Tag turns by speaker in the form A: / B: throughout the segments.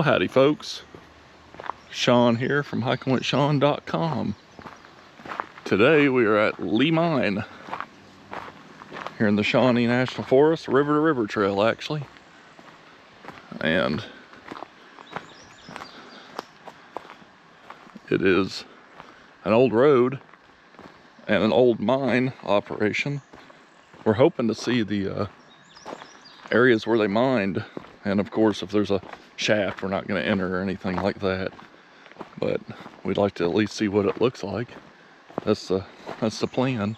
A: howdy folks, Shawn here from hikingwithshawn.com. Today we are at Lee Mine here in the Shawnee National Forest, river to river trail actually. And it is an old road and an old mine operation. We're hoping to see the areas where they mined, and of course if there's a shaft we're not going to enter or anything like that, but we'd like to at least see what it looks like. That's the plan,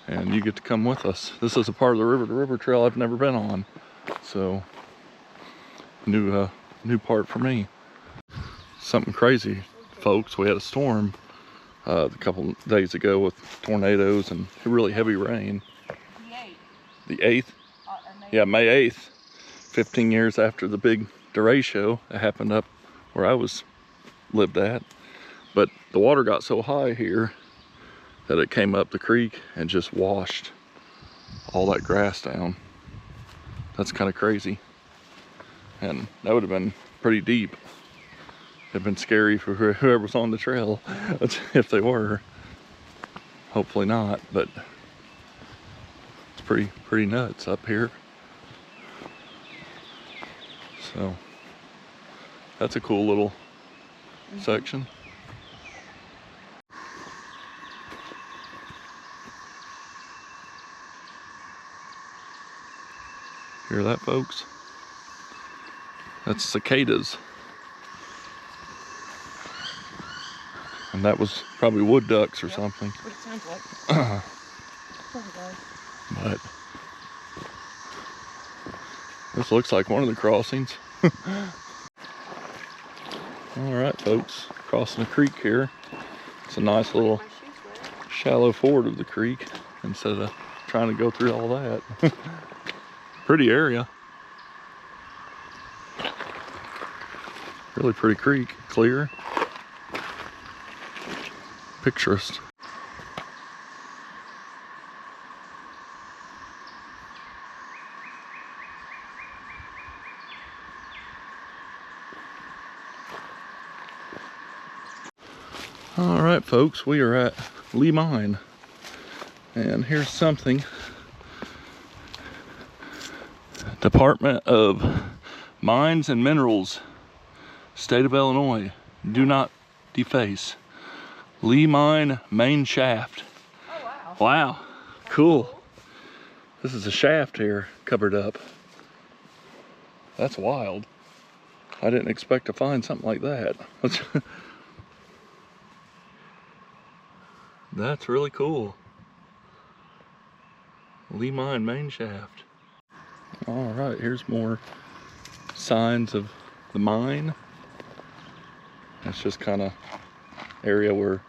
A: and you get to come with us. This is a part of the river to river trail I've never been on, so new part for me. Something crazy folks, we had a storm a couple days ago with tornadoes and really heavy rain. The 8th? Yeah, May 8th, 15 years after the big derecho that happened up where I lived at. But the water got so high here that it came up the creek and just washed all that grass down. That's kind of crazy. And that would have been pretty deep. It'd been scary for whoever's on the trail, if they were. Hopefully not, but it's pretty nuts up here. So that's a cool little section. Hear that, folks? That's cicadas. And that was probably wood ducks or something.
B: What it sounds like.
A: But this looks like one of the crossings. All right, folks, crossing the creek here. It's a nice little shallow ford of the creek instead of trying to go through all that. Pretty area. Really pretty creek, clear. Picturesque. All right, folks, we are at Lee Mine, and here's something. Department of Mines and Minerals, State of Illinois, do not deface. Lee Mine main shaft. Oh, wow. Wow, cool. This is a shaft here covered up. That's wild. I didn't expect to find something like that. That's really cool. Lee Mine main shaft. All right, here's more signs of the mine. It's just kind of area where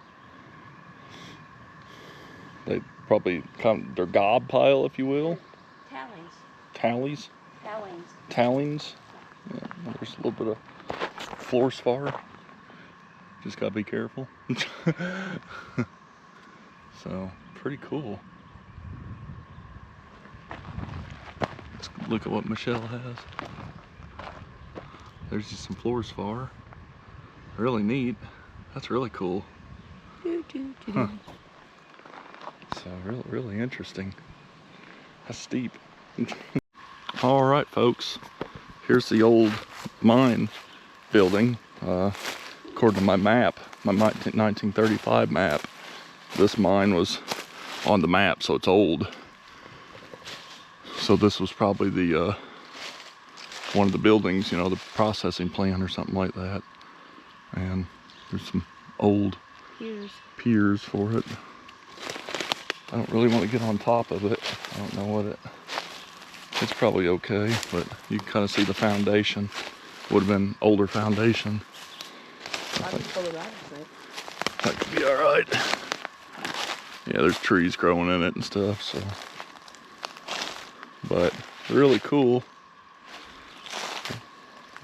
A: they probably their gob pile, if you will. Tallies. Tallings. Yeah, there's a little bit of floor spar. Just gotta be careful. So, pretty cool. Let's look at what Michelle has. There's just some floor spar. Really neat. That's really cool. Huh. So, really interesting. That's steep. All right, folks. Here's the old mine building. According to my map, my 1935 map, this mine was on the map, so it's old. So this was probably the one of the buildings, you know, the processing plant or something like that. And there's some old piers for it. I don't really want to get on top of it. I don't know what it's probably okay, but you can kind of see the foundation. Would have been older foundation. That could be all right. Yeah, there's trees growing in it and stuff, so. But really cool.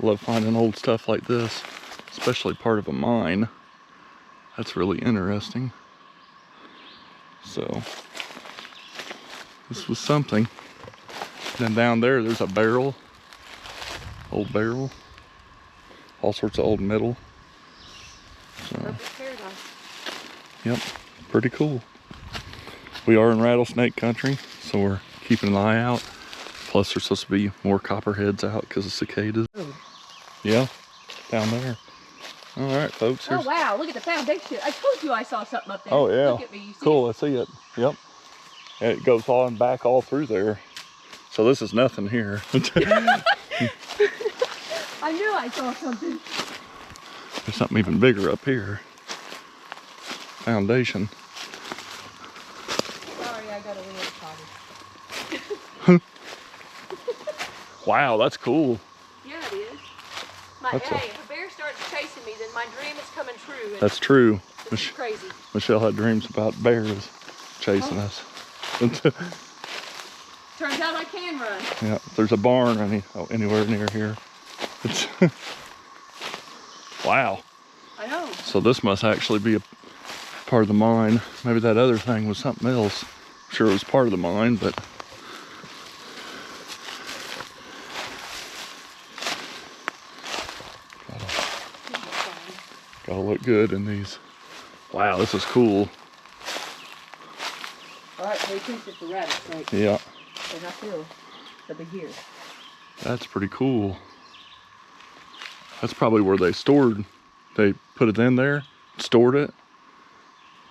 A: Love finding old stuff like this, especially part of a mine. That's really interesting. So, this was something. Then down there's a barrel, old barrel. all sorts of old metal. So, yep, pretty cool. We are in rattlesnake country, so we're keeping an eye out. Plus there's supposed to be more copperheads out because of cicadas. Yeah, down there. All right, folks.
B: Oh, wow, look at the foundation. I told you I saw something up there.
A: Oh, yeah.
B: Look at me, you see
A: cool,
B: it?
A: I see it. Yep. And it goes on back all through there. So this is nothing here.
B: I knew I saw something.
A: There's something even bigger up here. Foundation.
B: Sorry, I got a little excited.
A: Wow, that's cool.
B: Yeah, it is. Hey, if a bear starts chasing me, then my dream is coming true.
A: That's true.
B: This is crazy.
A: Michelle had dreams about bears chasing us.
B: Turns out I can run.
A: Yeah, if there's a barn anywhere near here. Wow.
B: I know.
A: So this must actually be a part of the mine. Maybe that other thing was something else. I'm sure it was part of the mine, but gotta look good in these. Wow, this is cool.
B: All right, pay attention to rattlesnake.
A: Yeah.
B: And I feel the big ears.
A: That's pretty cool. That's probably where they put it in there, stored it,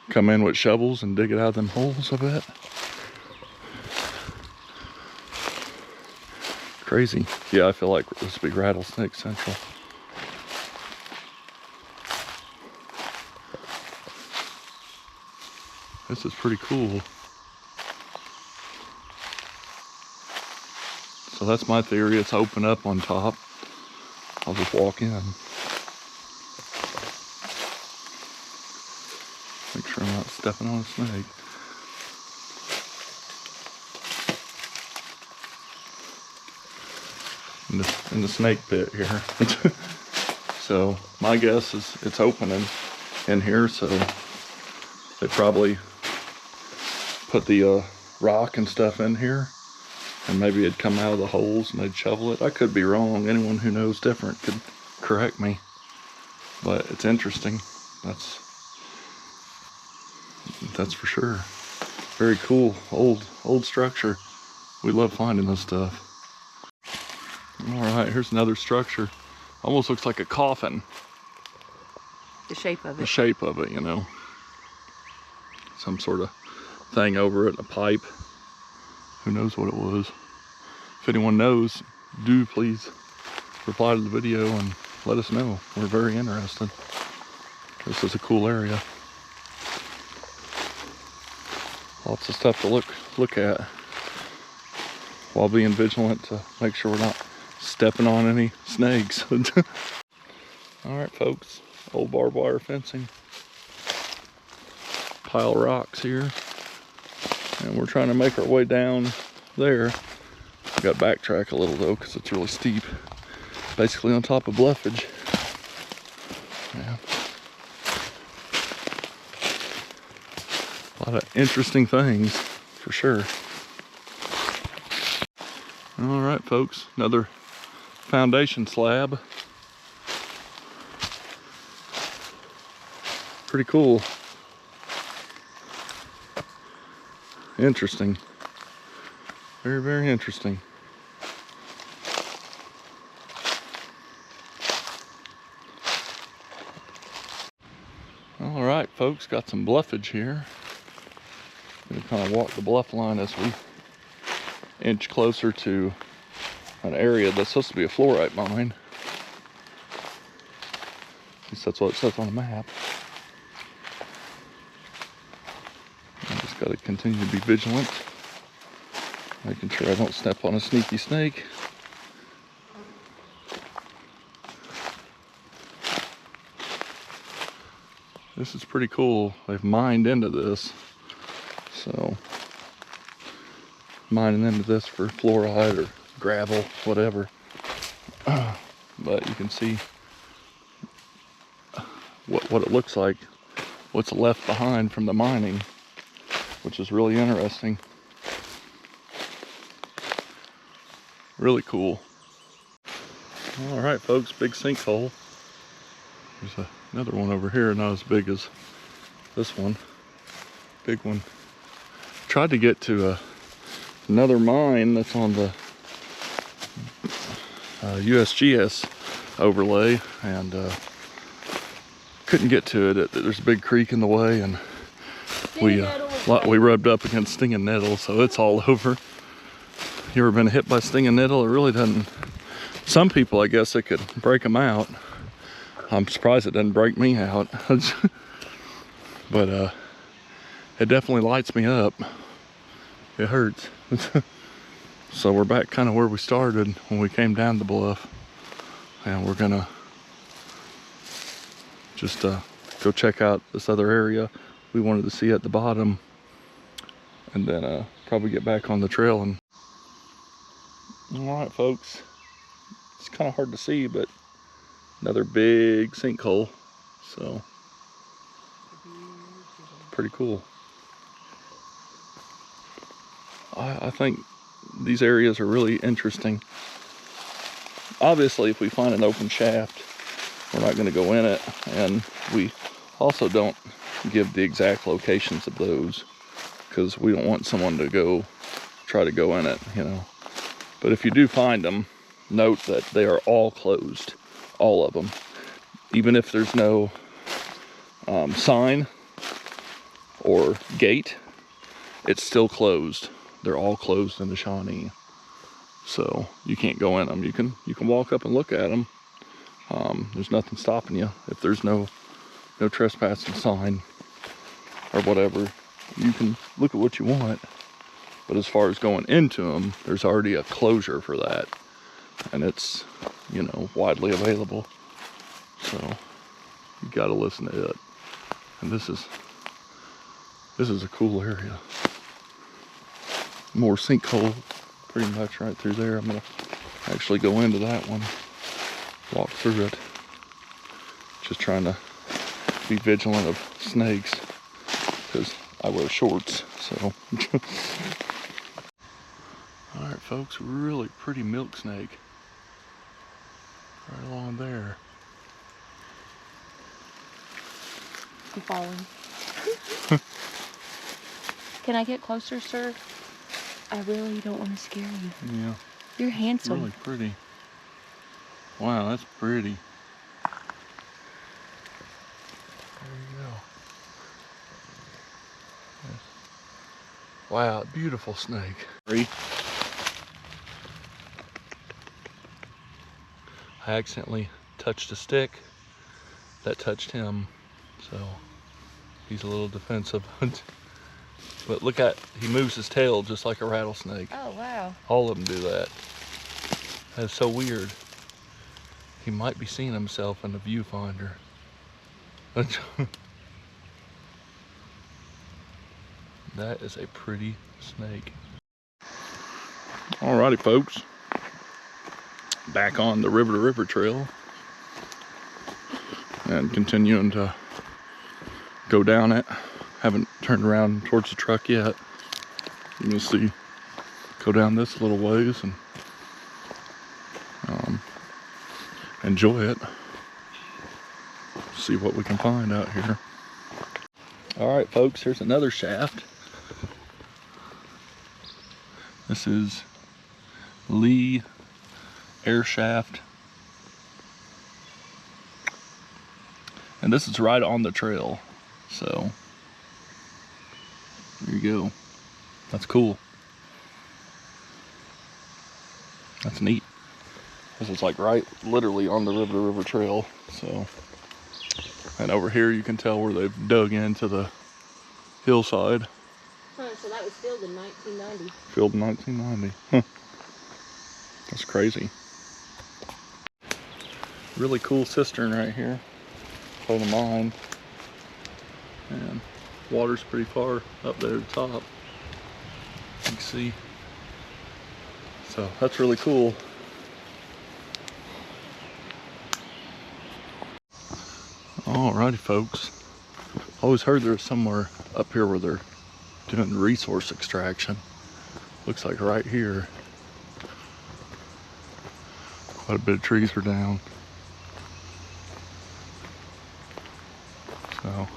A: come in with shovels and dig it out of them holes, I bet. Crazy. Yeah, I feel like this would be rattlesnake central. This is pretty cool. So that's my theory. It's open up on top. I'll just walk in. Make sure I'm not stepping on a snake. In the snake pit here. So my guess is it's opening in here, so they probably put the rock and stuff in here, and maybe it'd come out of the holes and they'd shovel it. I could be wrong. Anyone who knows different could correct me, but it's interesting. That's for sure. Very cool. Old structure. We love finding this stuff. All right, here's another structure. Almost looks like a coffin.
B: The shape of it.
A: The shape of it, you know. Some sort of thing over it, a pipe. Who knows what it was? If anyone knows, do please reply to the video and let us know. We're very interested. This is a cool area. Lots of stuff to look at while being vigilant to make sure we're not stepping on any snakes. All right, folks, old barbed wire fencing. Pile of rocks here. And we're trying to make our way down there. We got to backtrack a little though, because it's really steep. Basically on top of bluffage. Yeah. A lot of interesting things, for sure. All right, folks, another foundation slab. Pretty cool. Interesting. Very, very interesting. All right, folks, got some bluffage here. Gonna kind of walk the bluff line as we inch closer to an area that's supposed to be a fluorite mine. At least that's what it says on the map. I just gotta continue to be vigilant, making sure I don't step on a sneaky snake. This is pretty cool. They've mined into this. So, mining into this for fluoride or gravel, whatever. But you can see what it looks like, what's left behind from the mining, which is really interesting. Really cool. All right, folks, big sinkhole. There's another one over here, not as big as this one. Big one. Tried to get to another mine that's on the USGS overlay, and couldn't get to it. There's a big creek in the way, and we rubbed up against stinging nettle, so it's all over. You ever been hit by stinging nettle? It really doesn't. Some people, I guess, it could break them out. I'm surprised it doesn't break me out. But it definitely lights me up. It hurts. So we're back kind of where we started when we came down the bluff, and we're gonna just go check out this other area we wanted to see at the bottom, and then probably get back on the trail. And all right, folks, it's kind of hard to see, but another big sinkhole, so pretty cool. I think these areas are really interesting. Obviously, if we find an open shaft, we're not going to go in it, and we also don't give the exact locations of those because we don't want someone to try to go in it, you know. But if you do find them, note that they are all closed, all of them. Even if there's no sign or gate, it's still closed. They're all closed in the Shawnee, so you can't go in them. You can walk up and look at them. There's nothing stopping you. If there's no trespassing sign or whatever, you can look at what you want. But as far as going into them, there's already a closure for that, and it's, you know, widely available. So you got to listen to it. And this is a cool area. More sinkhole pretty much right through there. I'm gonna actually go into that one, walk through it. Just trying to be vigilant of snakes because I wear shorts, so. All right, folks, really pretty milk snake right along there.
B: I'm falling. Can I get closer, sir? I really don't want to scare you.
A: Yeah.
B: You're handsome.
A: Really pretty. Wow, that's pretty. There you go. Yes. Wow, beautiful snake. I accidentally touched a stick that touched him, so he's a little defensive. But look at, he moves his tail just like a rattlesnake.
B: Oh, wow.
A: All of them do that. That's so weird. He might be seeing himself in the viewfinder. That is a pretty snake. Alrighty, folks. Back on the river to river trail. And continuing to go down it. Haven't turned around towards the truck yet. You can see, go down this little ways and enjoy it. See what we can find out here. All right, folks, here's another shaft. This is Lee air shaft. And this is right on the trail, so there you go. That's cool. That's neat. This is like right literally on the river to river trail. So, and over here you can tell where they've dug into the hillside.
B: Huh, so that was filled in 1990.
A: Filled in 1990. Huh. That's crazy. Really cool cistern right here for the mine. And water's pretty far up there at the top. You can see. So that's really cool. Alrighty, folks. Always heard there was somewhere up here where they're doing resource extraction. Looks like right here. Quite a bit of trees are down. So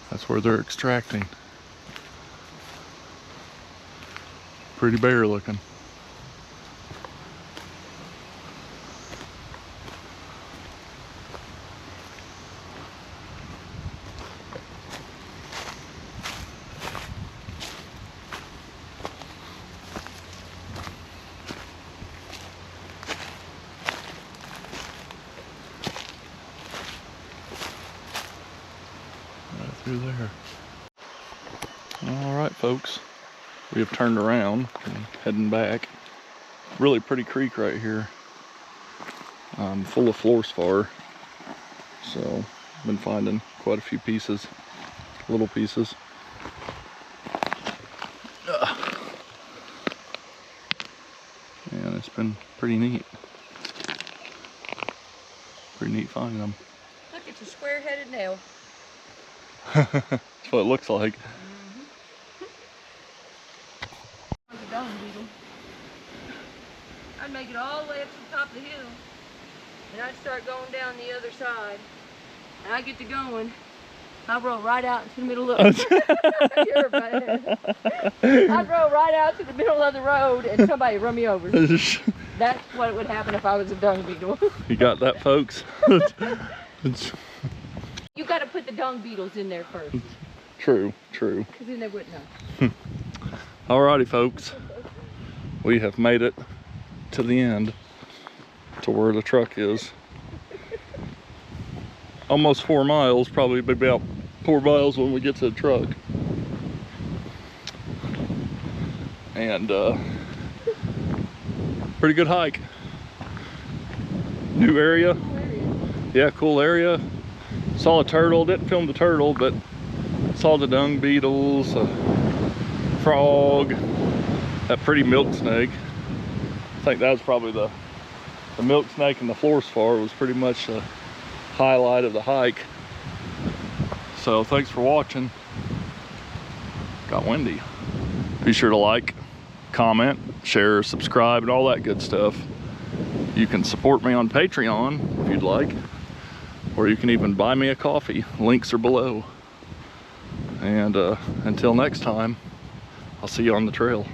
A: that's where they're extracting. Pretty bare looking. Through there. All right, folks, we have turned around and heading back. Really pretty creek right here, full of fluorspar. So been finding quite a few pieces, little pieces. And it's been pretty neat. Pretty neat finding them.
B: Look, it's a square-headed nail.
A: That's what it looks like.
B: There's a dung beetle. I'd make it all the way up to the top of the hill, and I'd start going down the other side. And I get to going, I roll right out into the middle of You're bad. I'd roll right out to the middle of the road, and somebody run me over. That's what would happen if I was a dung beetle.
A: You got that, folks?
B: You got to put the dung beetles in there first.
A: True, true.
B: Because then they wouldn't know.
A: Alrighty, folks. We have made it to the end, to where the truck is. Almost 4 miles, probably be about 4 miles when we get to the truck. And pretty good hike. New area. Yeah, cool area. Saw a turtle, didn't film the turtle, but saw the dung beetles, a frog, that pretty milk snake. I think that was probably the milk snake and the fluorspar was pretty much the highlight of the hike. So thanks for watching. Got windy. Be sure to like, comment, share, subscribe, and all that good stuff. You can support me on Patreon if you'd like, or you can even buy me a coffee. Links are below. And until next time, I'll see you on the trail.